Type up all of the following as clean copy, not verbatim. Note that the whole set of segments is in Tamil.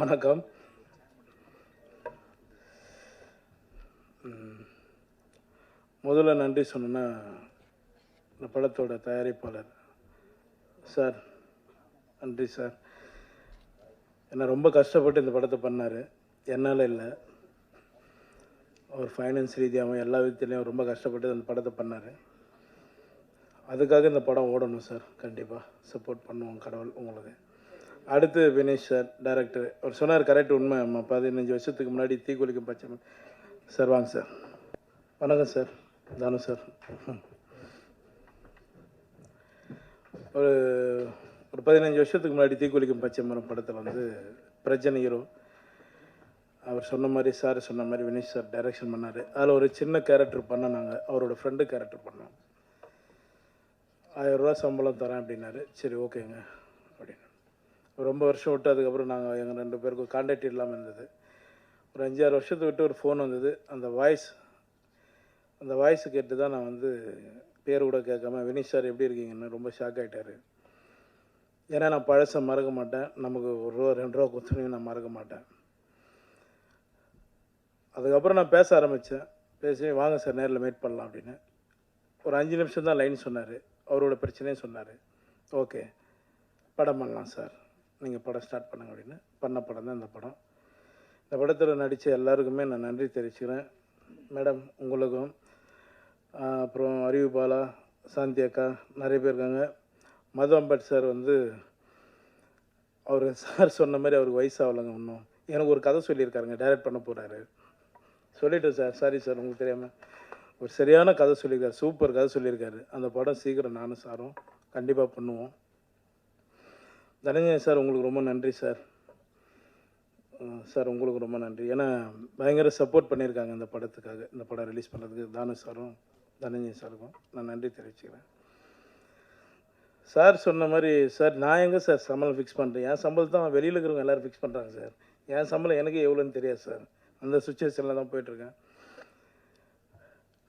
வணக்கம். முதல்ல நன்றி சொன்னேன்னா இந்த படத்தோட தயாரிப்பாளர் சார், நன்றி சார். என்னை ரொம்ப கஷ்டப்பட்டு இந்த படத்தை பண்ணார். என்னால் இல்லை, அவர் ஃபைனான்ஸ் ரீதியாகவும் எல்லா விதத்துலேயும் ரொம்ப கஷ்டப்பட்டு அந்த படத்தை பண்ணார். அதுக்காக இந்த படம் ஓடணும் சார். கண்டிப்பாக சப்போர்ட் பண்ணுவோம் கடவுள் உங்களுக்கு. அடுத்து வினேஷ் சார், டைரக்டர். அவர் சொன்னார் கரெக்ட், உண்மை. 15 வருஷத்துக்கு முன்னாடி தீக்குளிக்கும் பச்சை சார். வாங்க சார். வணக்கம் சார். தானு சார். ஒரு 15 வருஷத்துக்கு முன்னாடி தீக்குளிக்கும் பச்சை மரம் படத்தில் வந்து பிரஜன் ஹீரோ. அவர் சொன்ன மாதிரி, சார் சொன்ன மாதிரி வினேஷ் சார் டைரக்ஷன் பண்ணார். அதில் ஒரு சின்ன கேரக்டர் பண்ணோம் நாங்கள். அவரோட ஃப்ரெண்டு கேரக்டர் பண்ணோம். 1000 ரூபா சம்பளம் தரேன் அப்படின்னாரு. சரி ஓகேங்க அப்படின்னு ரொம்ப வருஷம் விட்டு அதுக்கப்புறம் நாங்கள் எங்கள் 2 பேருக்கும் கான்டாக்ட் இல்லாமல் இருந்தது. ஒரு 5-6 வருஷத்தை விட்டு ஒரு ஃபோன் வந்தது. அந்த வாய்ஸ் கேட்டு தான் நான் வந்து பேர் கூட கேட்காம வினீஷ் சார் எப்படி இருக்கீங்கன்னு ரொம்ப ஷாக் ஆகிட்டார். ஏன்னா நான் பழசை மறக்க மாட்டேன். நமக்கு 1 ரூபா 2 ரூபா கொடுத்துருங்க, நான் மறக்க மாட்டேன். அதுக்கப்புறம் நான் பேச ஆரம்பித்தேன். பேசி வாங்க சார் நேரில் மீட் பண்ணலாம் அப்படின்னு. ஒரு 5 நிமிஷம் தான் லைன் சொன்னார். அவரோட பிரச்சனையும் சொன்னார். ஓகே படம் பண்ணலாம் சார், நீங்கள் படம் ஸ்டார்ட் பண்ணுங்க அப்படின்னு. பண்ண படம் தான் இந்த படம். இந்த படத்தில் நடித்த எல்லாருக்குமே நான் நன்றி தெரிவிச்சுக்கிறேன். மேடம் உங்களுக்கும், அப்புறம் அறிவு பாலா, சாந்தி அக்கா, நிறைய பேர் இருக்காங்க. மது அம்பட் சார் வந்து அவர் சார் சொன்ன மாதிரி அவருக்கு வயசாகலைங்க இன்னும். எனக்கு ஒரு கதை சொல்லியிருக்காருங்க, டைரக்ட் பண்ண போகிறாரு. சொல்லிட்டேன் சார், சாரி சார் உங்களுக்கு தெரியாமல். ஒரு சரியான கதை சொல்லியிருக்காரு, சூப்பர் கதை சொல்லியிருக்காரு. அந்த படம் சீக்கிரம் நானும் சாரும் கண்டிப்பாக பண்ணுவோம். தனஞ்சயன் சார் உங்களுக்கு ரொம்ப நன்றி சார். சார் உங்களுக்கு ரொம்ப நன்றி. ஏன்னா பயங்கர சப்போர்ட் பண்ணியிருக்காங்க இந்த படத்துக்காக. இந்த படம் ரிலீஸ் பண்ணுறதுக்கு தானு சாரும் தனஞ்சயன் சாருக்கும் நான் நன்றி தெரிவிச்சுக்கிறேன். சார் சொன்ன மாதிரி சார், நான் எங்கே சார் சம்பளம் ஃபிக்ஸ் பண்ணுறேன்? என் சம்பளம் தான் வெளியில் இருக்கிறவங்க எல்லோரும் ஃபிக்ஸ் பண்ணுறாங்க சார். என் சம்பளம் எனக்கு எவ்வளோன்னு தெரியாது சார். அந்த சுச்சுவேஷனில் தான் போயிட்டுருக்கேன்.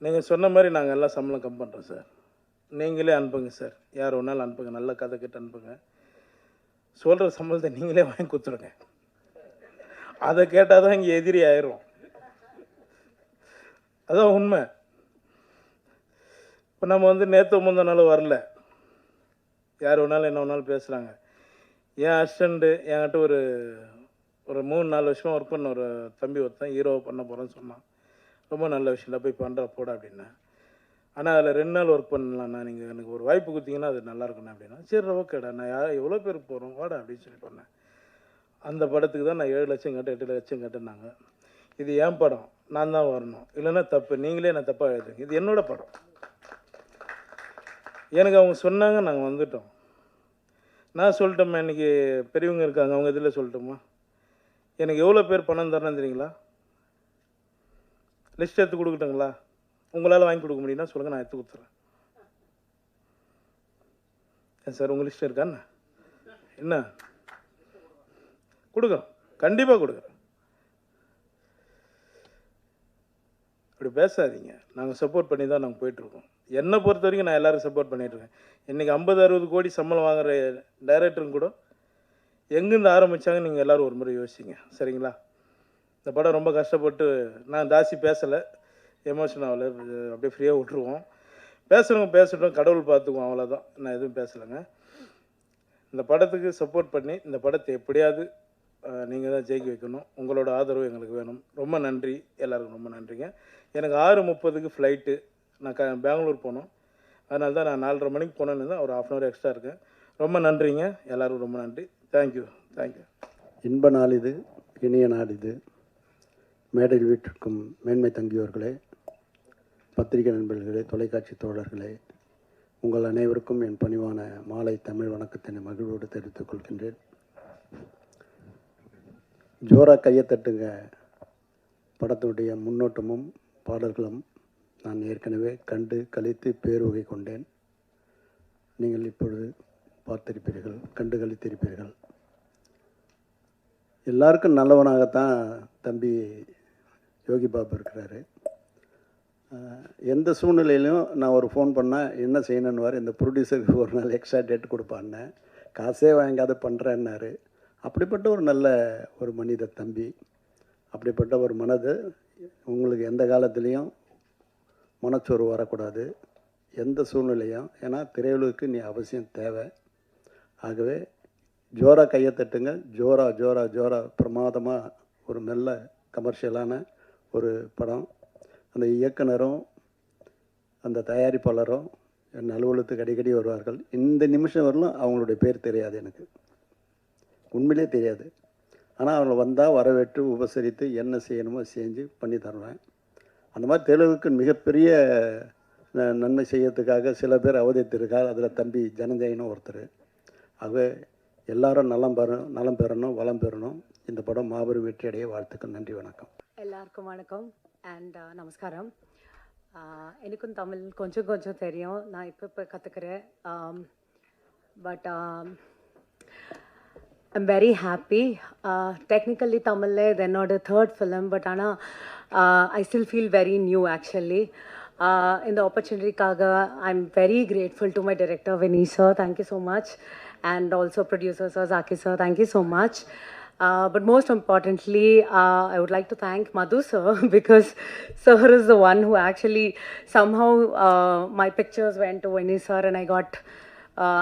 நீங்கள் சொன்ன மாதிரி நாங்கள் எல்லாம் சம்பளம் கம் பண்ணுறோம் சார். நீங்களே அனுப்புங்க சார், யார் ஒன்றாலும் அனுப்புங்க, நல்ல கதை கிட்ட அனுப்புங்க. சொல்கிற சம்பளத்தை நீங்களே வாங்கி கொடுத்துருங்க. அதை கேட்டால் தான் இங்கே எதிரி ஆயிரும். அதான் உண்மை. இப்போ நம்ம வந்து நேற்று முந்தின நாள் வரல, யார் வேணாலும் என்ன வேணாலும் பேசுகிறாங்க. என் அசிஸ்டண்ட்டு என்கிட்ட ஒரு 3-4 வருஷமாக ஒர்க் பண்ண ஒரு தம்பி ஒருத்தன் ஹீரோவை பண்ண போகிறேன்னு சொன்னான். ரொம்ப நல்ல விஷயம், போய் பண்ணுற போட அப்படின்னா. ஆனால் அதில் 2 நாள் ஒர்க் பண்ணலாம்ண்ணா, நீங்கள் எனக்கு ஒரு வாய்ப்பு கொடுத்தீங்கன்னா அது நல்லாயிருக்குண்ணா அப்படின்னா. சரி ஓகேடா, நான் எவ்வளோ பேருக்கு போகிறோம் வாடா அப்படின்னு சொல்லி பண்ணேன். அந்த படத்துக்கு தான் நான் 7 லட்சம் கேட்டேன், 8 லட்சம் கேட்டேன்னாங்க. இது என் படம், நான் தான் வரணும், இல்லைன்னா தப்பு, நீங்களே நான் தப்பாக எழுதுங்க. இது என்னோடய படம். எனக்கு அவங்க சொன்னாங்க, நாங்கள் வந்துட்டோம். நான் சொல்லிட்டோம்மா, இன்றைக்கி பெரியவங்க இருக்காங்க, அவங்க இதில் சொல்லட்டுமா? எனக்கு எவ்வளோ பேர் பணம் தரணும் தெரியுங்களா? லிஸ்ட் எடுத்து கொடுக்கட்டுங்களா? உங்களால் வாங்கி கொடுக்க முடியும்னா சொல்லுங்கள், நான் எடுத்து கொடுத்துட்றேன். ஏன் சார் உங்கள் லிஸ்ட் இருக்கான்னு என்ன கொடுக்குறோம், கண்டிப்பாக கொடுக்குறோம். அப்படி பேசாதீங்க. நாங்கள் சப்போர்ட் பண்ணி தான் நாங்கள் போயிட்டுருக்கோம். என்னை பொறுத்த வரைக்கும் நான் எல்லோரும் சப்போர்ட் பண்ணிகிட்ருக்கேன். இன்றைக்கி 50-60 கோடி சம்பளம் வாங்குகிற டைரக்டருங்க கூட எங்கேருந்து ஆரம்பித்தாங்க நீங்கள் எல்லோரும் ஒரு முறை யோசிச்சிங்க, சரிங்களா? இந்த படம் ரொம்ப கஷ்டப்பட்டு, நான் ஜாஸ்தி பேசலை, எமோஷன் ஆகலை, அப்படியே ஃப்ரீயாக விட்டுருவோம். பேசுகிறவங்க பேசட்டும், கடவுள் பார்த்துக்குவோம், அவ்வளோதான். நான் எதுவும் பேசலைங்க. இந்த படத்துக்கு சப்போர்ட் பண்ணி இந்த படத்தை எப்படியாவது நீங்கள் தான் ஜெயிக்க வைக்கணும். உங்களோட ஆதரவு எங்களுக்கு வேணும். ரொம்ப நன்றி, எல்லாருக்கும் ரொம்ப நன்றிங்க. எனக்கு 6:30க்கு ஃப்ளைட்டு. நான் பெங்களூர் போகணும். அதனால தான் நான் 4:30 மணிக்கு போனேன்னு தான் ஒரு 1/2 hour எக்ஸ்ட்ரா இருக்கேன். ரொம்ப நன்றிங்க, எல்லோருக்கும் ரொம்ப நன்றி. தேங்க்யூ. இன்ப நாள் இது, இனிய நாள் இது. மேடையில் வீட்டிற்கும் மேன்மை தங்கியோர்களே, பத்திரிகை நண்பர்களே, தொலைக்காட்சி தோழர்களே, உங்கள் அனைவருக்கும் என் பணிவான மாலை தமிழ் வணக்கத்தினை மகிழ்வோடு தெரிவித்துக் கொள்கின்றேன். ஜோரா கையை தட்டுங்க படத்துடைய முன்னோட்டமும் பாடல்களும் நான் ஏற்கனவே கண்டு கழித்து பேருவகை கொண்டேன். நீங்கள் இப்பொழுது பார்த்திருப்பீர்கள், கண்டு கழித்திருப்பீர்கள். எல்லாருக்கும் நல்லவனாகத்தான் தம்பி யோகி பாபு இருக்கிறாரு. எந்த சூழ்நிலையிலும் நான் ஒரு ஃபோன் பண்ணால் என்ன செய்யணுன்னுவார். இந்த ப்ரொடியூசருக்கு ஒரு நாள் எக்ஸ்ட்ரா டேட் கொடுப்பான்னு, காசே வாங்காத பண்ணுறேன்னாரு. அப்படிப்பட்ட ஒரு நல்ல ஒரு மனித தம்பி, அப்படிப்பட்ட ஒரு மனது உங்களுக்கு எந்த காலத்துலேயும் மனச்சோர்வு வரக்கூடாது, எந்த சூழ்நிலையும். ஏன்னா திரையுலகுக்கு நீ அவசியம் தேவை. ஆகவே ஜோரா கையை தட்டுங்க. ஜோரா ஜோரா ஜோரா பிரமாதமாக ஒரு நல்ல கமர்ஷியலான ஒரு படம். அந்த இயக்குனரும் அந்த தயாரிப்பாளரும் என் அலுவலகத்துக்கு அடிக்கடி வருவார்கள். இந்த நிமிஷம் வரலும் அவங்களுடைய பேர் தெரியாது, எனக்கு உண்மையிலே தெரியாது. ஆனால் அவங்களை வந்தால் வரவேற்று உபசரித்து என்ன செய்யணுமோ செஞ்சு பண்ணி தருவேன். அந்த மாதிரி தெலுங்குக்கு மிகப்பெரிய நன்மை செய்யறதுக்காக சில பேர் அவதரித்திருக்கார். அதில் தம்பி ஜனஞ்சயனும் ஒருத்தர். ஆகவே எல்லாரும் நலம் பெறணும், வளம் பெறணும். இந்த படம் மாபெரும் வெற்றியடைய வாழ்த்துக்கள். நன்றி, வணக்கம். எல்லாருக்கும் வணக்கம் அண்ட் நமஸ்காரம். எனக்கும் தமிழ் கொஞ்சம் கொஞ்சம் தெரியும், நான் இப்போ கற்றுக்கிறேன். But I'm very happy. Technically Tamil is என்னோட third film, but ஆனால் I still feel very new actually. இந்த opportunity-க்காக I'm very grateful to my director Vinny sir, thank you so much, and also producer sir Zaki sir, thank you so much. But most importantly, I would like to thank Madhu sir because sir is the one who actually somehow my pictures went to Vinny sir and I got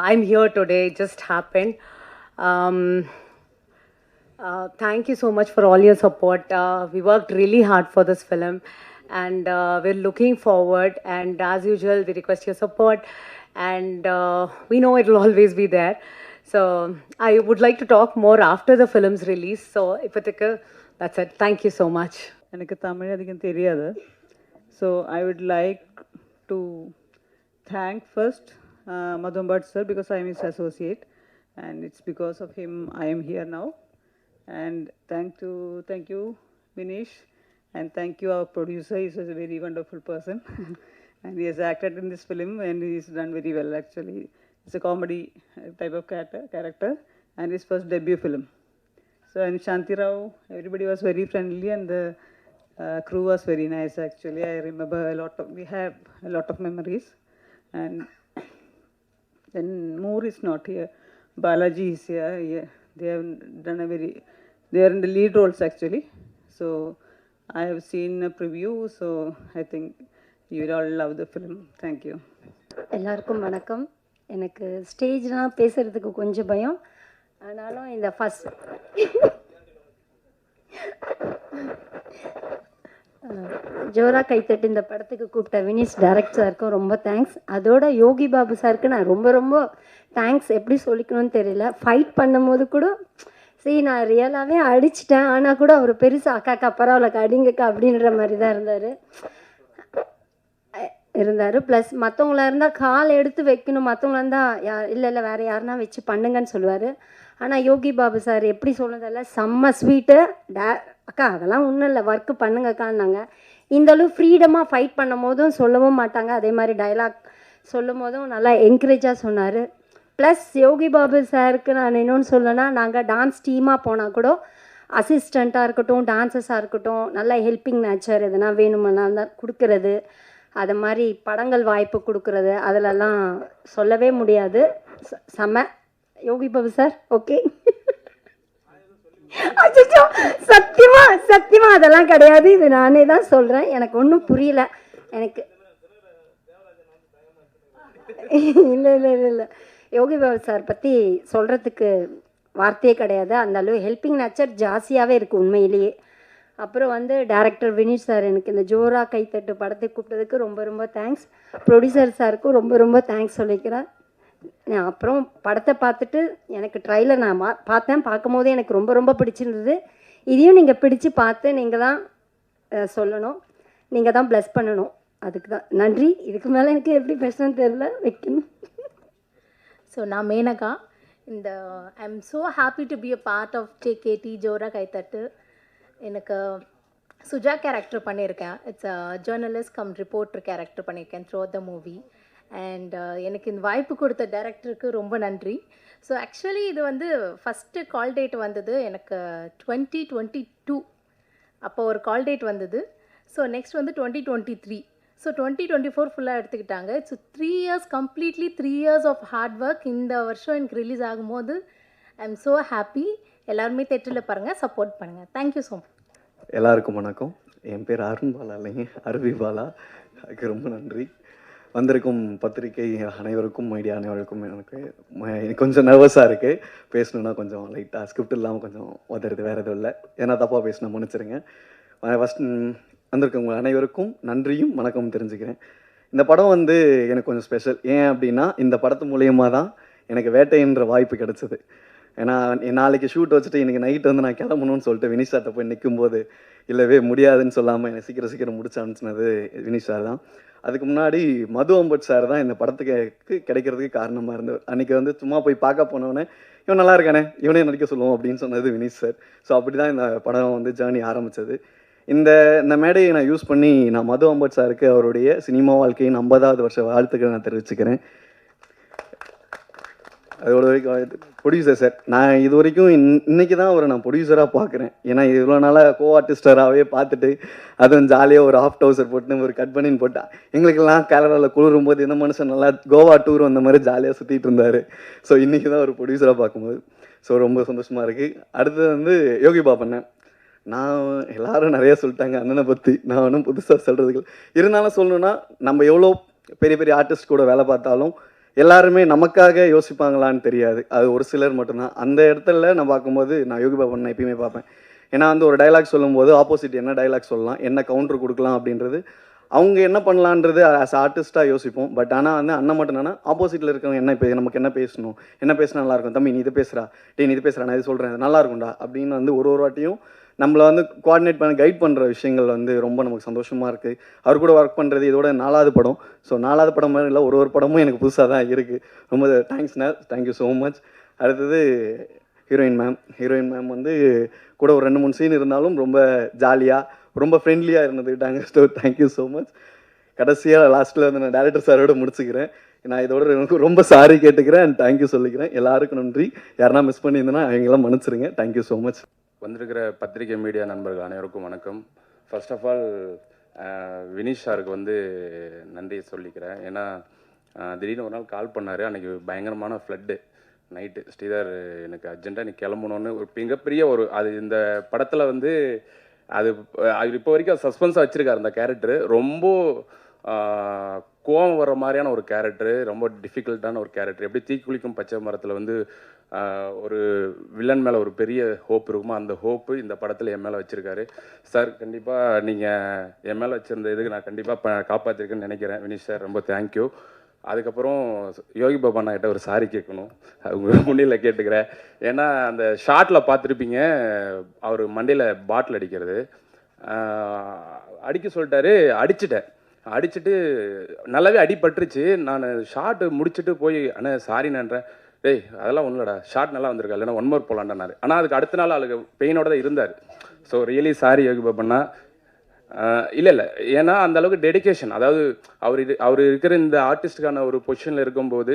I'm here today. It just happened. Thank you so much for all your support. We worked really hard for this film and we're looking forward, and as usual we request your support, and we know it will always be there. So I would like to talk more after the film's release. So ippathukku that's it. Thank you so much. எனக்கு தமிழ் அதிகம் தெரியாது. So I would like to thank first Madhu Bhatt sir because I am his associate and it's because of him I am here now. And thank you Vinesh, and thank you our producer. He is a very wonderful person and he has acted in this film and he's done very well actually. It's a comedy type of character and his first debut film. So, and Shanti Rao, everybody was very friendly and the crew was very nice actually. I remember we have a lot of memories. And then Moore is not here, Balaji is here. Yeah, they have done they are in the lead roles actually. So I have seen a preview, so I think you will all love the film. Thank you. எல்லாருக்கும் வணக்கம். எனக்கு ஸ்டேஜ்லாம் பேசுகிறதுக்கு கொஞ்சம் பயம், ஆனாலும் இந்த ஃபஸ்ட் ஜோரா கைத்தட்டு இந்த படத்துக்கு கூப்பிட்ட வினிஷ் டைரக்டர் சாருக்கும் ரொம்ப தேங்க்ஸ். அதோட யோகி பாபு சாருக்கு நான் ரொம்ப ரொம்ப தேங்க்ஸ். எப்படி சொல்லிக்கணும்னு தெரியல. ஃபைட் பண்ணும்போது கூட சரி நான் ரியலாகவே அடிச்சிட்டேன், ஆனால் கூட அவர் பெருசாக அக்காக்கா பரவாயில்லக்கா அடிங்கக்கா அப்படின்ற மாதிரி தான் இருந்தார். ப்ளஸ் மற்றவங்களா இருந்தால் கால் எடுத்து வைக்கணும், மற்றவங்களா இருந்தால் இல்லை வேறு யாருன்னா வச்சு பண்ணுங்கன்னு சொல்லுவார். ஆனால் யோகி பாபு சார் எப்படி சொன்னதில்ல, செம்ம ஸ்வீட்டு. அக்கா அதெல்லாம் ஒன்றும் இல்லை, ஒர்க்கு பண்ணுங்கக்கான்னாங்க. இந்தளவு ஃப்ரீடமாக ஃபைட் பண்ணும் போதும் சொல்லவும் மாட்டாங்க, அதே மாதிரி டைலாக் சொல்லும் போதும் நல்லா என்கரேஜாக சொன்னார். ப்ளஸ் யோகி பாபு சாருக்கு நான் இன்னொன்று சொல்லணும்னா, நாங்கள் டான்ஸ் டீமாக போனால் கூட அசிஸ்டண்ட்டாக இருக்கட்டும், டான்ஸஸாக இருக்கட்டும், நல்லா ஹெல்பிங் நேச்சர், எதுனா வேணுமென்னா தான் கொடுக்கறது, அது மாதிரி படங்கள் வாய்ப்பு கொடுக்கறது, அதிலெல்லாம் சொல்லவே முடியாது. செம்ம யோகி பாபு சார். ஓகே, அச்சோ சத்தியமா அதெல்லாம் கிடையாது, இது நானே தான் சொல்கிறேன். எனக்கு ஒன்றும் புரியல. எனக்கு இல்லை யோகி பாபு சார் பற்றி சொல்கிறதுக்கு வார்த்தையே கிடையாது. அந்த அளவு ஹெல்பிங் நேச்சர் ஜாஸ்தியாகவே இருக்குது உண்மையிலேயே. அப்புறம் வந்து டைரக்டர் வினிஷ் சார் எனக்கு இந்த ஜோரா கைத்தட்டு படத்துக்கு கூப்பிட்டதுக்கு ரொம்ப ரொம்ப தேங்க்ஸ். ப்ரொடியூசர் சாருக்கும் ரொம்ப ரொம்ப தேங்க்ஸ் சொல்லிக்கிறேன். அப்புறம் படத்தை பார்த்துட்டு எனக்கு ட்ரைலர் நான் பார்த்தேன். பார்க்கும் போதே எனக்கு ரொம்ப ரொம்ப பிடிச்சிருந்தது. இதையும் நீங்கள் பிடிச்சு பார்த்து நீங்கள் தான் சொல்லணும், நீங்கள் தான் ப்ளஸ் பண்ணணும். அதுக்கு தான் நன்றி. இதுக்கு மேலே எனக்கு எப்படி பேசணும்னு தெரியல, வைக்கணும். ஸோ நான் மேனகா. இந்த I am so happy to be a part of JKD ஜோரா கைத்தட்டு. எனக்கு சுஜா கேரக்டர் பண்ணியிருக்கேன். It's a journalist cum reporter character பண்ணியிருக்கேன் த்ரூ த மூவி. அண்ட் எனக்கு இந்த வாய்ப்பு கொடுத்த டைரக்டருக்கு ரொம்ப நன்றி. ஸோ ஆக்சுவலி இது வந்து ஃபஸ்ட்டு கால் டேட் வந்தது எனக்கு 2022 அப்போ ஒரு கால் டேட் வந்தது. ஸோ நெக்ஸ்ட் வந்து 2023. ஸோ 2024 ஃபுல்லாக எடுத்துக்கிட்டாங்க. So 3 years completely 3 years of hard work இந்த வருஷம் எனக்கு ரிலீஸ் ஆகும்போது ஐ எம் ஸோ ஹாப்பி. எல்லாருமே தேட்டரில் பாருங்கள், சப்போர்ட் பண்ணுங்கள். Thank you so much. எல்லாருக்கும் வணக்கம். என் பேர் அருண் பாலா இல்லைங்க, அருவி பாலா. அதுக்கு ரொம்ப நன்றி. வந்திருக்கும் பத்திரிகை அனைவருக்கும், மீடியா அனைவருக்கும் எனக்கு கொஞ்சம் நர்வஸாக இருக்குது. பேசணுன்னா கொஞ்சம் லைட்டாக ஸ்கிரிப்ட் இல்லாமல் கொஞ்சம் உதறது, வேறு எதுவும் இல்லை. ஏன்னா தப்பாக பேசினா மன்னிச்சிருங்க. ஃபஸ்ட் வந்திருக்கவங்க அனைவருக்கும் நன்றியும் வணக்கம் தெரிஞ்சுக்கிறேன். இந்த படம் வந்து எனக்கு கொஞ்சம் ஸ்பெஷல். ஏன் அப்படின்னா இந்த படத்து மூலியமாக தான் எனக்கு வேட்டைன்ற வாய்ப்பு கிடச்சிது. ஏன்னா நாளைக்கு ஷூட் வச்சுட்டு இன்றைக்கி நைட் வந்து நான் கிளம்பணும்னு சொல்லிட்டு வினிஷ் சார்ட்ட போய் நிற்கும்போது இல்லவே முடியாதுன்னு சொல்லாமல் என்னை சீக்கிரம் முடிச்சு அனுப்பிச்சினது வினிஷ் சார் தான். அதுக்கு முன்னாடி மது அம்பட் சார் தான் இந்த படத்துக்கு கிடைக்கிறதுக்கு காரணமாக இருந்தவர். அன்றைக்கி வந்து சும்மா போய் பார்க்க போனோன்னே இவன் நல்லா இருக்கானே, இவனே நடிக்க சொல்லுவோம் அப்படின்னு சொன்னது வினிஷ் சார். ஸோ அப்படி தான் இந்த படம் வந்து ஜேர்னி ஆரம்பித்தது. இந்த மேடையை நான் யூஸ் பண்ணி நான் மது அம்பட் சாருக்கு அவருடைய சினிமா வாழ்க்கையின் 50வது வருஷ வாழ்த்துக்களை நான் தெரிவிச்சுக்கிறேன். அதோட வரைக்கும் ப்ரொடியூசர் சார், நான் இது வரைக்கும் இன்றைக்கி தான் அவரை நான் ப்ரொடியூசராக பார்க்குறேன். ஏன்னா இவ்வளோ நாளாக கோ ஆர்டிஸ்டராகவே பார்த்துட்டு அதுவும் ஜாலியாக ஒரு ஹாஃப் டவுசர் போட்டு ஒரு கட் பண்ணின்னு போட்டா எங்களுக்கெல்லாம் கேரளாவில் குளிரும் போது இந்த மனுஷன் நல்லா கோவா டூர் வந்த மாதிரி ஜாலியாக சுற்றிட்டு இருந்தார். ஸோ இன்றைக்கி தான் ஒரு ப்ரொடியூசராக பார்க்கும்போது ஸோ ரொம்ப சந்தோஷமாக இருக்குது. அடுத்தது வந்து யோகி பாபண்ணன். நான் எல்லாரும் நிறையா சொல்லிட்டாங்க அண்ணனை பற்றி, நான் ஒன்றும் புதுசாக சொல்கிறதுக்கு இருந்தாலும் சொல்லணுன்னா, நம்ம எவ்வளோ பெரிய பெரிய ஆர்டிஸ்ட் கூட வேலை பார்த்தாலும் எல்லாருமே நமக்காக யோசிப்பாங்களான்னு தெரியாது. அது ஒரு சிலர் மட்டும்தான். அந்த இடத்துல நான் பார்க்கும்போது நான் யோகி பாபன் நான் எப்பயுமே பார்ப்பேன். ஏன்னா வந்து ஒரு டைலாக் சொல்லும்போது ஆப்போசிட் என்ன டைலாக் சொல்லலாம், என்ன கவுண்டர் கொடுக்கலாம் அப்படின்றது அவங்க என்ன பண்ணலான்றது ஆஸ் ஆர்டிஸ்ட்டாக யோசிப்போம். பட் ஆனால் வந்து அண்ணன் மட்டும் என்னன்னா ஆப்போசிட்டில் இருக்கவங்க என்ன நமக்கு என்ன பேசணும், என்ன பேசினா நல்லாயிருக்கும், தம்பி நீ இது பேசுகிறா, நீ இது பேசுகிறா, நான் இது சொல்கிறேன், நல்லா இருக்கும்டா அப்படின்னு வந்து ஒரு வாட்டியும் நம்மளை வந்து கோஆர்டினேட் பண்ண கைட் பண்ணுற விஷயங்கள் வந்து ரொம்ப நமக்கு சந்தோஷமாக இருக்குது. அவர் கூட ஒர்க் பண்ணுறது இதோட 4வது படம். ஸோ 4வது படம் மாதிரி இல்லை, ஒரு படமும் எனக்கு புதுசாக தான் இருக்குது. ரொம்ப தேங்க்ஸ்ண்ணா, தேங்க்யூ ஸோ மச். அடுத்தது ஹீரோயின் மேம் வந்து கூட ஒரு 2-3 சீன் இருந்தாலும் ரொம்ப ஜாலியாக ரொம்ப ஃப்ரெண்ட்லியாக இருந்துக்கிட்டாங்க. So thank you so much. கடைசியாக லாஸ்ட்டில் வந்து நான் டேரக்டர் சாரோட முடிச்சுக்கிறேன். நான் இதோட எனக்கு ரொம்ப சாரி கேட்டுக்கிறேன் அண்ட் தேங்க்யூ சொல்லிக்கிறேன். எல்லாருக்கும் நன்றி. யாருன்னா மிஸ் பண்ணியிருந்தேன்னா அவங்களாம் மன்னிச்சிருங்க. Thank you so much. வந்திருக்கிற பத்திரிகை மீடியா நண்பர்கள் அனைவருக்கும் வணக்கம். ஃபர்ஸ்ட் ஆஃப் ஆல் வினிஷ் சாருக்கு வந்து நன்றி சொல்லிக்கிறேன். ஏன்னா திடீர்னு ஒரு நாள் கால் பண்ணார். அன்றைக்கி பயங்கரமான ஃப்ளட்டு நைட்டு. ஸ்ரீதர் எனக்கு அர்ஜென்ட்டாக நீ கிளம்பணுன்னு ஒரு மிகப்பெரிய ஒரு அது இந்த படத்தில் வந்து அது இப்போ வரைக்கும் சஸ்பென்ஸாக வச்சுருக்காரு. அந்த கேரக்டரு ரொம்ப கோவம் வர்ற மாதிரியான ஒரு கேரக்டரு, ரொம்ப டிஃபிகல்ட்டான ஒரு கேரக்டர். எப்படி தீக்குளிக்கும் பச்சை மரத்தில் வந்து ஒரு வில்லன் மேலே ஒரு பெரிய ஹோப் இருக்குமோ அந்த ஹோப்பு இந்த படத்தில் என் மேலே வச்சுருக்காரு சார். கண்டிப்பாக நீங்கள் என் மேலே வச்சுருந்த இதுக்கு நான் கண்டிப்பாக காப்பாற்றிருக்கேன்னு நினைக்கிறேன். வினிஷ் சார் ரொம்ப தேங்க்யூ. அதுக்கப்புறம் யோகி பாபா கிட்ட ஒரு சாரி கேட்கணும், அவங்க முன்னில் கேட்டுக்கிறேன். ஏன்னா அந்த ஷார்ட்டில் பார்த்துருப்பீங்க, அவர் மண்டையில் பாட்டில் அடிக்கிறது அடிக்க சொல்லிட்டாரு. அடிச்சுட்டு நல்லாவே அடிபட்டுருச்சு. நான் ஷார்ட் முடிச்சுட்டு போய் அண்ணா சாரின்றேன். டேய் அதெல்லாம் ஒன்றும் இல்லைடா, ஷார்ட் நல்லா வந்திருக்கா, இல்லைன்னா 1 மோர் போகலான்டாரு. ஆனால் அதுக்கு அடுத்த நாள் அவளுக்கு பெயினோட தான் இருந்தார். ஸோ ரியலி சாரி யோகி பாபண்ணா. இல்லை ஏன்னா அந்த அளவுக்கு டெடிக்கேஷன். அதாவது அவர் இருக்கிற இந்த ஆர்டிஸ்டுக்கான ஒரு பொசிஷனில் இருக்கும்போது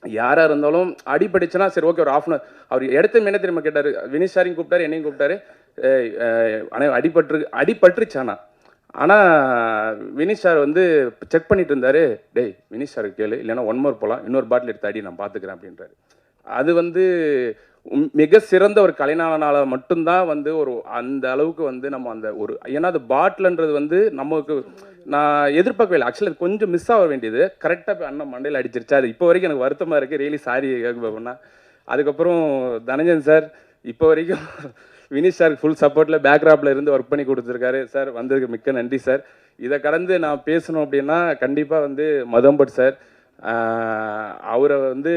யாராக இருந்தாலும் அடிபடிச்சுன்னா சரி ஓகே ஒரு 1/2 அவர் எடுத்து என்ன தெரியுமா கேட்டார். வினிஷ் சாரையும் கூப்பிட்டாரு, என்னையும் கூப்பிட்டாரு. ஆனால் அடிபட்டுருச்சானா. ஆனால் வினிஷ் சார் வந்து செக் பண்ணிட்டு இருந்தார். டேய் வினிஷ் சார் கேளு, இல்லைன்னா 1 மோர் போகலாம், இன்னொரு பாட்டில் எடுத்து அடி நான் பார்த்துக்கிறேன் அப்படின்றாரு. அது வந்து மிக சிறந்த ஒரு கலைஞனால மட்டும்தான் வந்து ஒரு அந்த அளவுக்கு வந்து நம்ம அந்த ஒரு ஏன்னா அது பாட்டில்ன்றது வந்து நமக்கு நான் எதிர்பார்க்கவே இல்லை. ஆக்சுவலி அது கொஞ்சம் மிஸ் ஆக வேண்டியது கரெக்டாக அண்ணன் மண்டையில் அடிச்சிருச்சு. அது இப்போ வரைக்கும் எனக்கு வருத்தமாக இருக்குது. ரியலி சாரி கேட்கணும்னா. அதுக்கப்புறம் தனஞ்சன் சார் இப்போ வரைக்கும் வினிஷ் சாருக்கு ஃபுல் சப்போர்ட்டில் பேக்ராப்பில் இருந்து ஒர்க் பண்ணி கொடுத்துருக்காரு சார். வந்ததுக்கு மிக்க நன்றி சார். இதை கடந்து நான் பேசணும் அப்படின்னா கண்டிப்பாக வந்து மதம்பட் சார், அவரை வந்து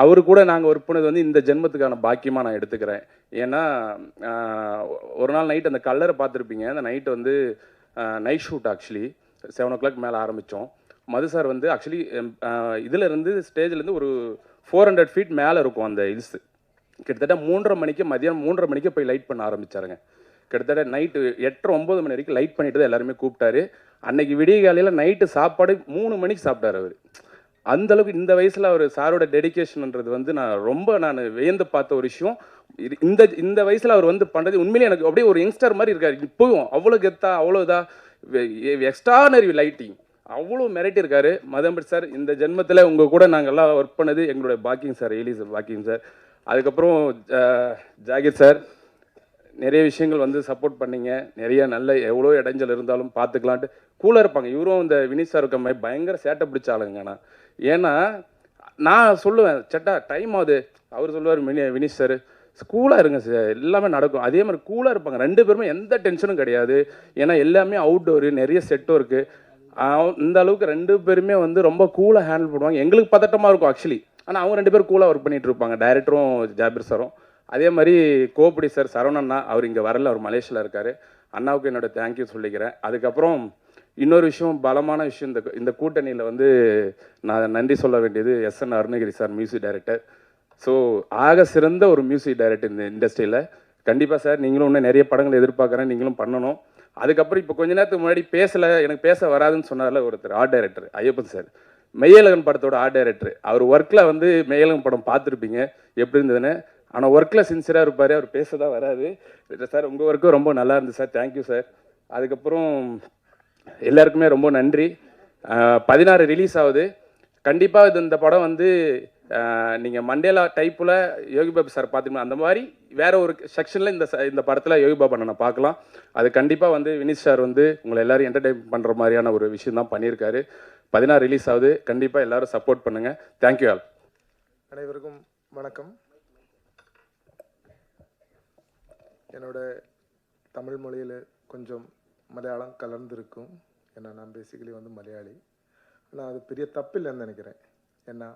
அவரு கூட நாங்கள் ஒர்க் பண்ணது வந்து இந்த ஜென்மத்துக்கான பாக்கியமாக நான் எடுத்துக்கிறேன். ஏன்னா ஒரு நாள் நைட் அந்த கல்லரை பார்த்துருப்பீங்க. அந்த நைட் வந்து நைட் ஷூட் ஆக்சுவலி 7 o'clock மேலே ஆரம்பித்தோம். மது சார் வந்து ஆக்சுவலி இதிலேருந்து ஸ்டேஜ்லேருந்து ஒரு 400 feet மேலே இருக்கும் அந்த ஹில்ஸு. கிட்டத்தட்ட 3:30 மணிக்கு மதியம் 3:30 மணிக்கு போய் லைட் பண்ண ஆரம்பித்தாருங்க. கிட்டத்தட்ட நைட்டு 8-9 மணி வரைக்கும் லைட் பண்ணிட்டு தான் எல்லாருமே கூப்பிட்டாரு. அன்னைக்கு விடிய காலையில் நைட்டு சாப்பாடு 3 மணிக்கு சாப்பிட்டாரு அவர். அந்தளவுக்கு இந்த வயசில் அவர் சாரோட டெடிக்கேஷன்ன்றது வந்து நான் வியந்து பார்த்த ஒரு விஷயம். இந்த வயசில் அவர் வந்து பண்ணுறது உண்மையிலே எனக்கு அப்படியே ஒரு யங்ஸ்டர் மாதிரி இருக்கார். இப்போவும் அவ்வளோ கெத்தா அவ்வளோ எக்ஸ்ட்ரானரி லைட்டிங் அவ்வளோ மிரட்டி இருக்காரு மதம்பட் சார். இந்த ஜென்மத்தில் உங்கள் கூட நாங்கள் எல்லாம் ஒர்க் பண்ணது எங்களுடைய பாக்கியம் சார், ரியலி சார் பாக்கியம் சார். அதுக்கப்புறம் ஜாகிர் சார் நிறைய விஷயங்கள் வந்து சப்போர்ட் பண்ணீங்க. நிறைய நல்ல எவ்வளோ இடைஞ்சல் இருந்தாலும் பார்த்துக்கலான்ட்டு கூலாக இருப்பாங்க. இவரும் இந்த வினித் சார் இருக்க மாதிரி பயங்கர சேட்டை பிடிச்ச ஆளுங்க. ஏன்னா நான் சொல்லுவேன் சட்டா டைம் ஆகுது, அவர் சொல்லுவார் வினித் சார் கூலாக இருங்க சார், எல்லாமே நடக்கும். அதே மாதிரி கூலாக இருப்பாங்க. 2 பேருமே எந்த டென்ஷனும் கிடையாது. ஏன்னா எல்லாமே அவுட்டோரு, நிறைய செட்டும் இருக்குது. இந்த அளவுக்கு 2 பேருமே வந்து ரொம்ப கூலாக ஹேண்டில் பண்ணுவாங்க. எங்களுக்கு பதட்டமாக இருக்கும் ஆக்சுவலி, ஆனால் அவங்க 2 பேரும் கூலாக ஒர்க் பண்ணிகிட்டு இருப்பாங்க, டைரக்டரும் ஜாபிர் சாரும். அதே மாதிரி கோபடி சார் சரவணண்ணா, அவர் இங்கே வரல, அவர் மலேசியாவில் இருக்கார். அண்ணாவுக்கு என்னோட தேங்க்யூ சொல்லிக்கிறேன். அதுக்கப்புறம் இன்னொரு விஷயம், பலமான விஷயம், இந்த கூட்டணியில் வந்து நான் நன்றி சொல்ல வேண்டியது SN Arunagiri sir, music director. So ஆக சிறந்த ஒரு மியூசிக் டைரக்டர் இந்த இண்டஸ்ட்ரியில். கண்டிப்பாக சார் நீங்களும் இன்னும் நிறைய படங்கள் எதிர்பார்க்குறேன், நீங்களும் பண்ணணும். அதுக்கப்புறம் இப்போ கொஞ்ச நேரத்துக்கு முன்னாடி எனக்கு பேச வராதுன்னு சொன்னார்ல ஒருத்தர், art director Ayyappan sir, Meiyazhagan படத்தோட ஆர்ட் டைரக்டர். அவர் ஒர்க்கில் வந்து மெய்யழகன் படம் பார்த்துருப்பீங்க எப்படி இருந்ததுன்னு. ஆனால் ஒர்க்கில் சின்சியராக இருப்பார், அவர் பேச தான் வராது. சார் உங்கள் ஒர்க்கும் ரொம்ப நல்லா இருந்துச்சு சார், தேங்க்யூ சார். அதுக்கப்புறம் எல்லாருக்குமே ரொம்ப நன்றி. 16 ரிலீஸ் ஆகுது. கண்டிப்பாக இந்த படம் வந்து நீங்கள் மண்டேலா டைப்பில் யோகி பாபு சார் பார்த்தீங்கன்னா அந்த மாதிரி வேற ஒரு செக்ஷனில் இந்த படத்தில் யோகி பாபு அண்ணனை பார்க்கலாம். அது கண்டிப்பாக வந்து வினித் சார் வந்து உங்களை எல்லாரும் என்டர்டெயின் பண்ணுற மாதிரியான ஒரு விஷயம் தான் பண்ணியிருக்காரு. 16 ரிலீஸ் ஆகுது. கண்டிப்பாக எல்லாரும் சப்போர்ட் பண்ணுங்கள். Thank you all. அனைவருக்கும் வணக்கம். என்னோட தமிழ் மொழியில் கொஞ்சம் மலையாளம் கலந்துருக்கும். ஏன்னா நான் பேசிக்கலி வந்து மலையாளி. ஆனால் அது பெரிய தப்பு இல்லைன்னு நினைக்கிறேன். ஏன்னா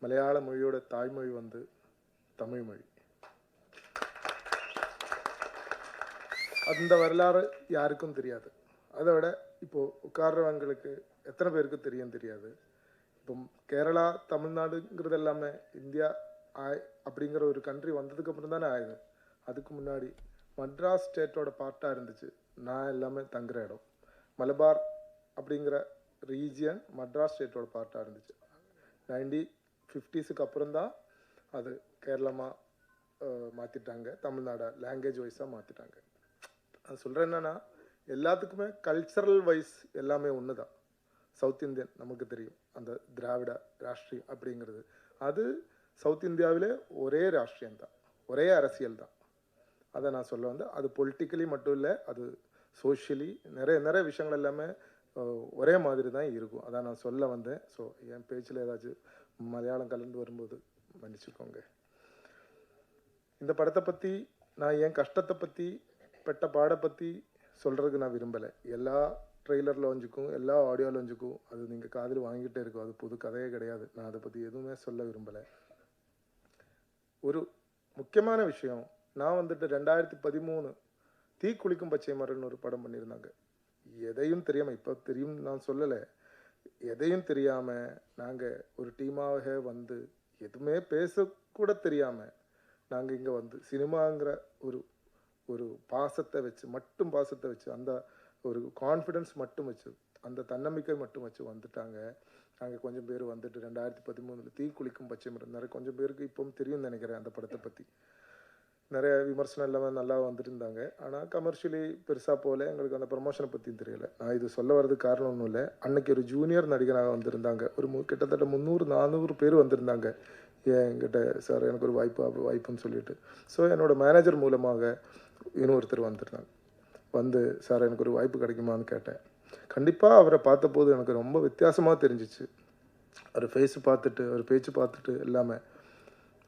மலையாள மொழியோட தாய்மொழி வந்து தமிழ் மொழி. அந்த வரலாறு யாருக்கும் தெரியாது. அதை விட இப்போது உட்கார்றவங்களுக்கு எத்தனை பேருக்கு தெரியாது. இப்போ கேரளா தமிழ்நாடுங்கிறது எல்லாமே இந்தியா அப்படிங்கிற ஒரு கண்ட்ரி வந்ததுக்கப்புறம் தானே ஆயுது. அதுக்கு முன்னாடி மட்ராஸ் ஸ்டேட்டோட பார்ட்டாக இருந்துச்சு. நான் எல்லாமே தங்குற இடம் மலபார் அப்படிங்கிற ரீஜியன் மட்ராஸ் ஸ்டேட்டோட பார்ட்டாக இருந்துச்சு. 1950ஸுக்கு அப்புறம் தான் அது கேரளமாக மாற்றிட்டாங்க, தமிழ்நாடை லாங்குவேஜ் வைஸாக மாற்றிட்டாங்க. நான் சொல்கிறேன் என்னென்னா, எல்லாத்துக்குமே கல்ச்சரல் வைஸ் எல்லாமே ஒன்று தான். சவுத் இந்தியன் நமக்கு தெரியும், அந்த திராவிட ராஷ்ட்ரியம் அப்படிங்கிறது அது சவுத் இந்தியாவிலே ஒரே ராஷ்ட்ரியம் தான், ஒரே அரசியல் தான். அதை நான் சொல்ல வந்து அது பொலிட்டிக்கலி மட்டும் இல்லை, அது சோஷியலி நிறைய விஷயங்கள் எல்லாமே ஒரே மாதிரி தான் இருக்கும். அதான் நான் சொல்ல வந்தேன். ஸோ என் பேச்சில் ஏதாச்சும் மலையாளம் கலந்து வரும்போது மன்னிச்சுக்கோங்க. இந்த படத்தை பற்றி நான் என் கஷ்டத்தை பற்றி பெட்ட பாடை பற்றி சொல்கிறதுக்கு நான் விரும்பலை. எல்லா ட்ரெய்லர் லான்ச்சுக்கும் எல்லா ஆடியோ லான்ச்சுக்கும் அது நீங்கள் காதில் வாங்கிட்டே இருக்கும். அது புது கதையே கிடையாது. நான் அதை பற்றி எதுவுமே சொல்ல விரும்பலை. ஒரு முக்கியமான விஷயம், நான் வந்துட்டு 2013 தீக்குளிக்கும் பச்சை மரம்னு ஒரு படம் பண்ணியிருந்தாங்க. எதையும் தெரியாமல், இப்போ தெரியும் நான் சொல்லலை, எதையும் தெரியாமல் நாங்கள் ஒரு டீமாக வந்து எதுவுமே பேசக்கூட தெரியாமல் நாங்கள் இங்கே வந்து சினிமாங்கிற ஒரு பாசத்தை வச்சு அந்த ஒரு கான்ஃபிடென்ஸ் மட்டும் வச்சு, அந்த தன்னம்பிக்கை மட்டும் வச்சு வந்துட்டாங்க. நாங்கள் கொஞ்சம் பேர் வந்துட்டு 2013 தீக்குளிக்கும் பச்சை மரம் நிறைய கொஞ்சம் பேருக்கு இப்போவும் தெரியும்னு நினைக்கிறேன். அந்த படத்தை பற்றி நிறைய விமர்சனம் இல்லாமல் நல்லா வந்துட்டு இருந்தாங்க. ஆனால் கமர்ஷியலி பெருசாக போல எங்களுக்கு அந்த ப்ரமோஷனை பற்றியும் தெரியலை. நான் இது சொல்ல வர்றதுக்கு காரணம் ஒன்றும் இல்லை. அன்னைக்கு ஒரு ஜூனியர் நடிகராக வந்திருந்தாங்க. ஒரு கிட்டத்தட்ட 300-400 பேர் வந்திருந்தாங்க என்கிட்ட. சார் எனக்கு ஒரு வாய்ப்புன்னு சொல்லிட்டு. ஸோ என்னோடய மேனேஜர் மூலமாக இன்னொருத்தர் வந்திருந்தாங்க. வந்து சார் எனக்கு ஒரு வாய்ப்பு கிடைக்குமான்னு கேட்டேன். கண்டிப்பாக அவரை பார்த்தபோது எனக்கு ரொம்ப வித்தியாசமாக தெரிஞ்சிச்சு. அவர் ஃபேஸு பார்த்துட்டு, அவர் பேச்சு பார்த்துட்டு எல்லாமே.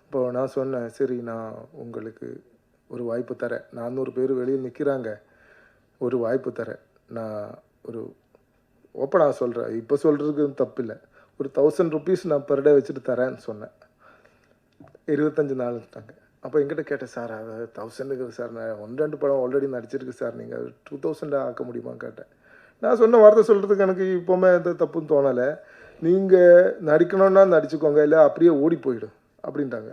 இப்போது நான் சொன்னேன், சரி நான் உங்களுக்கு ஒரு வாய்ப்பு தரேன், 400 பேர் வெளியில் நிற்கிறாங்க, ஒரு வாய்ப்பு தரேன், நான் ஒரு ஓப்பனாக சொல்கிறேன், இப்போ சொல்கிறதுக்கு தப்பு இல்லை, ஒரு 1000 rupees நான் பெர் டே வச்சுட்டு தரேன்னு சொன்னேன். 25 நாள்ட்டாங்க. அப்போ என்கிட்ட கேட்டேன், சார் அது 1000க்கு சார், நான் 1-2 படம் ஆல்ரெடி நடிச்சிருக்கு சார், நீங்கள் 2000 ஆக்க முடியுமான்னு கேட்டேன். நான் சொன்ன வார்த்தை சொல்கிறதுக்கு எனக்கு இப்போவுமே எந்த தப்புன்னு தோணலை. நீங்கள் நடிக்கணுன்னா நடிச்சுக்கோங்க, இல்லை அப்படியே ஓடி போயிடும் அப்படின்ட்டாங்க.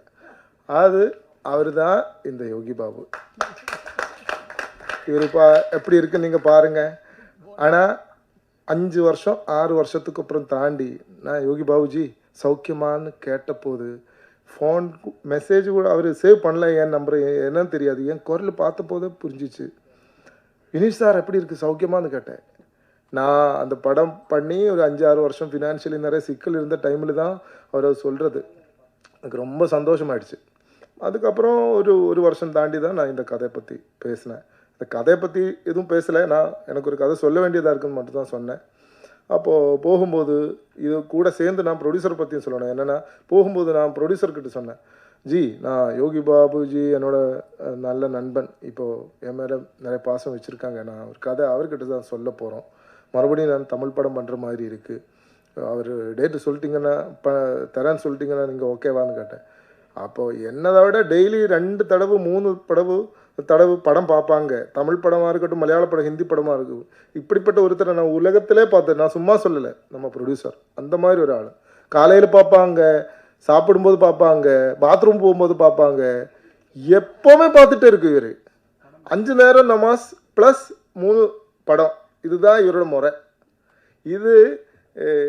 அவர் தான் இந்த யோகி பாபு. இவர் எப்படி இருக்குன்னு நீங்கள் பாருங்கள். ஆனால் 5 வருஷம் 6 வருஷத்துக்கு அப்புறம் தாண்டி நான் யோகி பாபுஜி சௌக்கியமானு கேட்டபோது ஃபோன் மெசேஜ் கூட அவர் சேவ் பண்ணல, என் நம்பர் என்னன்னு தெரியாது, என் குரல் பார்த்த போதே புரிஞ்சிச்சு. வினிஷ் சார் எப்படி இருக்குது சௌக்கியமானு கேட்டேன். நான் அந்த படம் பண்ணி ஒரு 5-6 வருஷம் ஃபினான்ஷியலி நிறைய சிக்கல் இருந்த டைமில் தான் அவர் சொல்கிறது. எனக்கு ரொம்ப சந்தோஷமாயிடுச்சு. அதுக்கப்புறம் ஒரு வருஷம் தாண்டி தான் நான் இந்த கதையை பற்றி பேசினேன். இந்த கதையை பற்றி எதுவும் பேசலை, எனக்கு ஒரு கதை சொல்ல வேண்டியதாக இருக்குன்னு மட்டும் தான் சொன்னேன். அப்போது போகும்போது இது கூட சேர்ந்து நான் ப்ரொடியூசரை பற்றியும் சொல்லணும். என்னென்னா, போகும்போது நான் ப்ரொடியூசர்கிட்ட சொன்னேன், ஜி நான் யோகி பாபுஜி என்னோட நல்ல நண்பன், இப்போது என் மேலே நிறைய பாசம் வச்சுருக்காங்க, நான் ஒரு கதை அவர்கிட்ட தான் சொல்ல போகிறோம், மறுபடியும் நான் தமிழ் படம் பண்ணுற மாதிரி இருக்குது, அவர் டேட்டு சொல்லிட்டிங்கன்னா தரேன்னு சொல்லிட்டிங்கன்னா நீங்கள் ஓகேவான்னு கேட்டேன். அப்போது என்னதை விட டெய்லி 2 தடவை 3 தடவை படம் பார்ப்பாங்க, தமிழ் படமாக இருக்கட்டும், மலையாள படம், ஹிந்தி படமாக இருக்கும். இப்படிப்பட்ட ஒருத்தரை நான் உலகத்திலே பார்த்தேன், நான் சும்மா சொல்லலை, நம்ம ப்ரொடியூசர் அந்த மாதிரி ஒரு ஆள். காலையில் பார்ப்பாங்க, சாப்பிடும்போது பார்ப்பாங்க, பாத்ரூம் போகும்போது பார்ப்பாங்க, எப்போவுமே பார்த்துட்டே இருக்கு இவர். 5 நேரம் நமாஸ் ப்ளஸ் 3 படம், இதுதான் இவரோட முறை. இது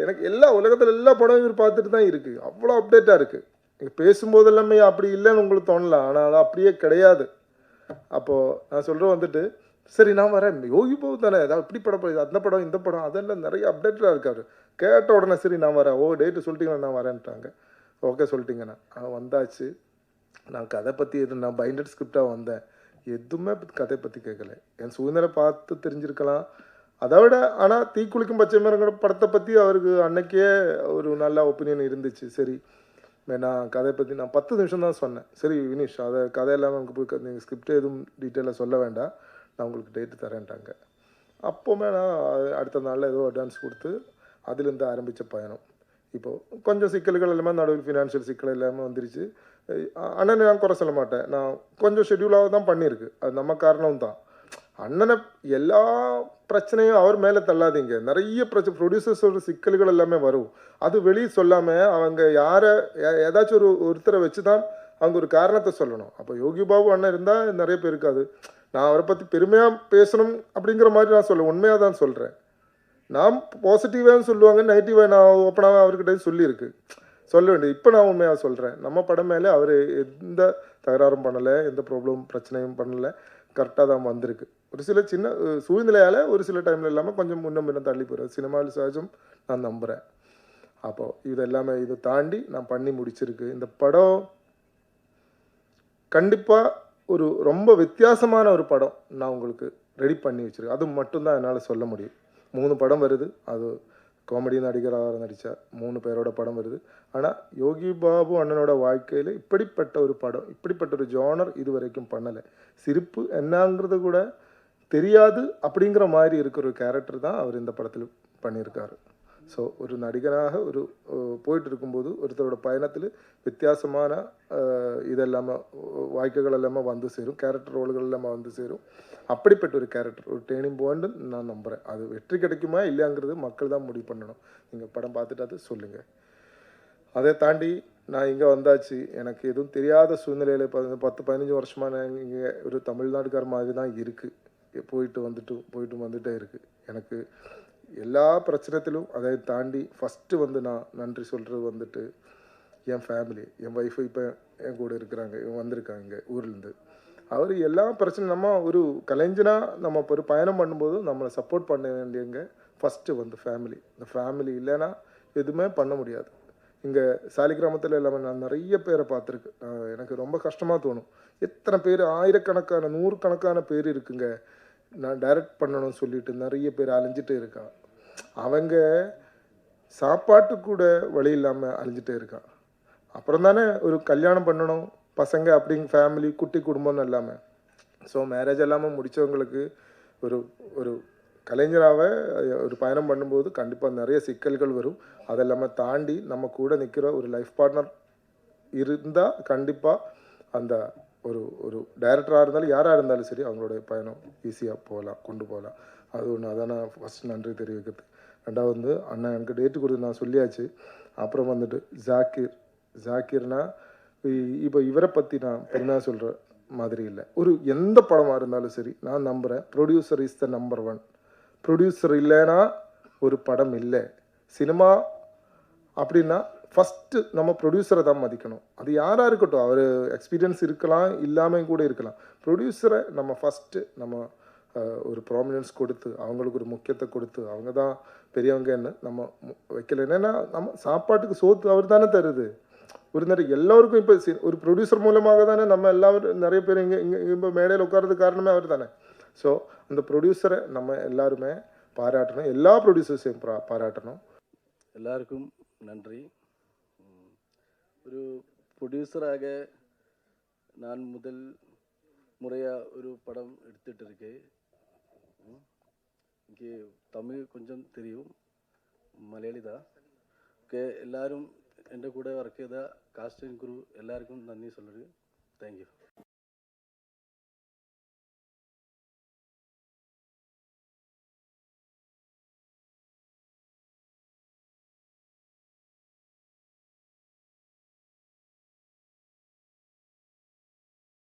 எனக்கு எல்லா உலகத்தில் எல்லா படம் இவர் பார்த்துட்டு தான் இருக்குது, அவ்வளோ அப்டேட்டாக இருக்குது. நீங்கள் பேசும்போது எல்லாமே அப்படி இல்லைன்னு உங்களுக்கு தோணலாம், ஆனால் அது அப்படியே கிடையாது. அப்போது நான் சொல்கிறேன் வந்துட்டு, சரி நான் வரேன், யோகி பாபு தானே, ஏதாவது இப்படி படம் அந்த படம் இந்த படம் அதெல்லாம் நிறைய அப்டேட்டாக இருக்காரு. கேட்ட உடனே சரி நான் வரேன், டேட்டு சொல்லிட்டீங்களா, நான் வரேன்ட்டாங்க. ஓகே சொல்லிட்டீங்கண்ணா. வந்தாச்சு. நான் கதை பற்றி நான் பைண்டட் ஸ்கிரிப்டாக வந்தேன், எதுவுமே கதை பற்றி கேட்கல. என் சூழ்நிலை பார்த்து தெரிஞ்சிருக்கலாம், அதை விட. ஆனால் தீக்குளிக்கும் பச்சை மரங்கிற படத்தை பற்றி அவருக்கு அன்னைக்கே ஒரு நல்ல ஒப்பீனியன் இருந்துச்சு. சரி நான் கதையை பற்றி நான் 10 நிமிஷம் தான் சொன்னேன். சரி வினிஷ், அதை கதையெல்லாம் நமக்கு நீங்கள் ஸ்கிரிப்டே எதுவும் டீட்டெயிலாக சொல்ல வேண்டாம், நான் உங்களுக்கு டேட்டு தரேன்ட்டாங்க. அப்போவுமே நான் அடுத்த நாளில் ஏதோ அட்வான்ஸ் கொடுத்து அதுலேருந்து ஆரம்பித்த பயணம். இப்போது கொஞ்சம் சிக்கல்கள் எல்லாமே, நடுவில் ஃபினான்ஷியல் சிக்கல் எல்லாமே வந்துருச்சு. அண்ணனை நான் குறை சொல்ல மாட்டேன், நான் கொஞ்சம் ஷெட்யூலாக தான் பண்ணியிருக்கு, அது நம்ம காரணம் தான். அண்ணனை எல்லா பிரச்சனையும் அவர் மேலே தள்ளாதீங்க, நிறைய ப்ரொடியூசர்ஸோட சிக்கல்கள் எல்லாமே வரும், அது வெளியே சொல்லாமல் அவங்க யாரை ஏதாச்சும் ஒருத்தரை வச்சு தான் அவங்க ஒரு காரணத்தை சொல்லணும். அப்போ யோகி பாபு அண்ணன் இருந்தால் நிறைய பேர் இருக்காது. நான் அவரை பற்றி பெருமையாக பேசணும் அப்படிங்கிற மாதிரி நான் சொல்ல உண்மையாக தான் சொல்கிறேன். நான் பாசிட்டிவாக சொல்லுவாங்க, நெகட்டிவாக நான் ஓப்பனாக அவர்கிட்ட சொல்லியிருக்கு, சொல்ல வேண்டியது. இப்போ நான் உண்மையாக சொல்கிறேன், நம்ம படம் மேலே அவர் எந்த தகராறும் பண்ணலை, எந்த பிரச்சனையும் பண்ணலை, கரெக்டாக தான் வந்திருக்கு. ஒரு சில சின்ன சூழ்நிலையால் ஒரு சில டைமில் இல்லாமல் கொஞ்சம் முன்ன தள்ளி போகிறேன், சினிமாவில் சகஜம், நான் நம்புகிறேன். அப்போது இதெல்லாமே இதை தாண்டி நான் பண்ணி முடிச்சிருக்கு. இந்த படம் கண்டிப்பாக ஒரு ரொம்ப வித்தியாசமான ஒரு படம் நான் உங்களுக்கு ரெடி பண்ணி வச்சுருக்கேன், அது மட்டும்தான் என்னால் சொல்ல முடியும். 3 படம் வருது, அது காமெடி நடிகராக நடித்தா 3 பேரோட படம் வருது. ஆனால் யோகி பாபு அண்ணனோட வாழ்க்கையில் இப்படிப்பட்ட ஒரு படம், இப்படிப்பட்ட ஒரு ஜானர் இது வரைக்கும் பண்ணலை. சிரிப்பு என்னங்கிறது கூட தெரியாது அப்படிங்கிற மாதிரி இருக்கிற ஒரு கேரக்டர் தான் அவர் இந்த படத்தில் பண்ணியிருக்காரு. ஸோ ஒரு நடிகராக ஒரு போயிட்டு இருக்கும்போது ஒருத்தரோட பயணத்தில் வித்தியாசமான இதெல்லாமல் வாழ்க்கைகள் எல்லாமே வந்து சேரும், கேரக்டர் ரோல்கள் எல்லாமே வந்து சேரும். அப்படிப்பட்ட ஒரு கேரக்டர், ஒரு டேர்னிங் பாயிண்ட்னு நான் நம்புகிறேன். அது வெற்றி கிடைக்குமா இல்லையாங்கிறது மக்கள் தான் முடிவு பண்ணணும். நீங்கள் படம் பார்த்துட்டு அது சொல்லுங்கள். அதை தாண்டி நான் இங்கே வந்தாச்சு, எனக்கு எதுவும் தெரியாத சூழ்நிலையில் 10-15 வருஷமாக நான் இங்கே ஒரு தமிழ்நாட்டுக்கார மாதிரி தான் இருக்குது, போயிட்டு வந்துட்டே இருக்குது. எனக்கு எல்லா பிரச்சனத்திலும் அதை தாண்டி ஃபஸ்ட்டு வந்து நான் நன்றி சொல்கிறது வந்துட்டு என் ஃபேமிலி, என் ஒய்ஃபு இப்போ என் கூட இருக்கிறாங்க, வந்திருக்காங்க ஊர்லேருந்து. அவர் எல்லா பிரச்சனை, நம்ம ஒரு கலைஞனாக நம்ம ஒரு பயணம் பண்ணும்போது நம்மளை சப்போர்ட் பண்ண வேண்டியவங்க ஃபஸ்ட்டு வந்து ஃபேமிலி. இந்த ஃபேமிலி இல்லைன்னா எதுவுமே பண்ண முடியாது. இங்கே சாலிகிராமத்தில் எல்லாமே நான் நிறைய பேரை பார்த்துருக்கேன், எனக்கு ரொம்ப கஷ்டமாக தோணும். எத்தனை பேர், ஆயிரக்கணக்கான 100கணக்கான பேர் இருக்குங்க, நான் டைரக்ட் பண்ணணும்னு சொல்லிட்டு நிறைய பேர் அலைஞ்சிட்டே இருக்கா. அவங்க சாப்பாட்டு கூட வழி இல்லாமல் அழிஞ்சிட்டே இருக்கா. அப்புறம் தானே ஒரு கல்யாணம் பண்ணணும், பசங்க அப்படிங்க ஃபேமிலி, குட்டி குடும்பம்னு இல்லாமல். ஸோ மேரேஜ் எல்லாமல் முடித்தவங்களுக்கு ஒரு ஒரு கலைஞராக ஒரு பயணம் பண்ணும்போது கண்டிப்பாக நிறைய சிக்கல்கள் வரும். அதெல்லாமல் தாண்டி நம்ம கூட நிற்கிற ஒரு லைஃப் பார்ட்னர் இருந்தால் கண்டிப்பாக அந்த ஒரு டைரக்டராக இருந்தாலும் யாராக இருந்தாலும் சரி அவங்களோட பயணம் ஈஸியாக கொண்டு போகலாம். அது ஒன்று, அதான் நான் ஃபஸ்ட் நன்றி தெரிவிக்கிறது. ரெண்டாவது அண்ணன் எனக்கு டேட்டு கொடுத்து நான் சொல்லியாச்சு. அப்புறம் வந்துட்டு ஜாக்கிர்னா இப்போ இவரை பற்றி நான் பெருமையாக சொல்கிற மாதிரி இல்லை. ஒரு எந்த படமாக இருந்தாலும் சரி நான் நம்புகிறேன், producer is the number 1. Producer இல்லைன்னா ஒரு படம் இல்லை. சினிமா அப்படின்னா ஃபஸ்ட்டு நம்ம ப்ரொடியூசரை தான் மதிக்கணும். அது யாராக இருக்கட்டும், அவர் எக்ஸ்பீரியன்ஸ் இருக்கலாம், இல்லாமல் கூட இருக்கலாம். ப்ரொடியூசரை நம்ம ஃபஸ்ட்டு நம்ம ஒரு ப்ராமினன்ஸ் கொடுத்து அவங்களுக்கு ஒரு முக்கியத்தை கொடுத்து அவங்க தான் பெரியவங்கன்னு நம்ம வைக்கல. என்னென்னா நம்ம சாப்பாட்டுக்கு சோத்து அவர் தானே தருது. ஒரு எல்லாருக்கும் இப்போ ஒரு ப்ரொடியூசர் மூலமாக தானே நம்ம எல்லாரும் நிறைய பேர் இங்கே இங்கே இப்போ மேடையில் உட்கார்றதுக்கு காரணமே அவர் தானே. ஸோ அந்த ப்ரொடியூசரை நம்ம எல்லாருமே பாராட்டணும், எல்லா ப்ரொடியூசர்ஸையும் பாராட்டணும். எல்லாருக்கும் நன்றி. ஒரு ப்ரொடியூசராக நான் முதல் முறையாக ஒரு படம் எடுத்துகிட்டு இருக்கேன். இங்கே தமிழ் கொஞ்சம் தெரியும், மலையாளி தான். ஓகே, எல்லாரும் എൻ്റെ കൂടെ വർക്ക് ചെയ്ത കാസ്റ്റ് ആൻഡ് ക്രൂ എല്ലാവർക്കും നന്ദി சொல்லுறேன். Thank you.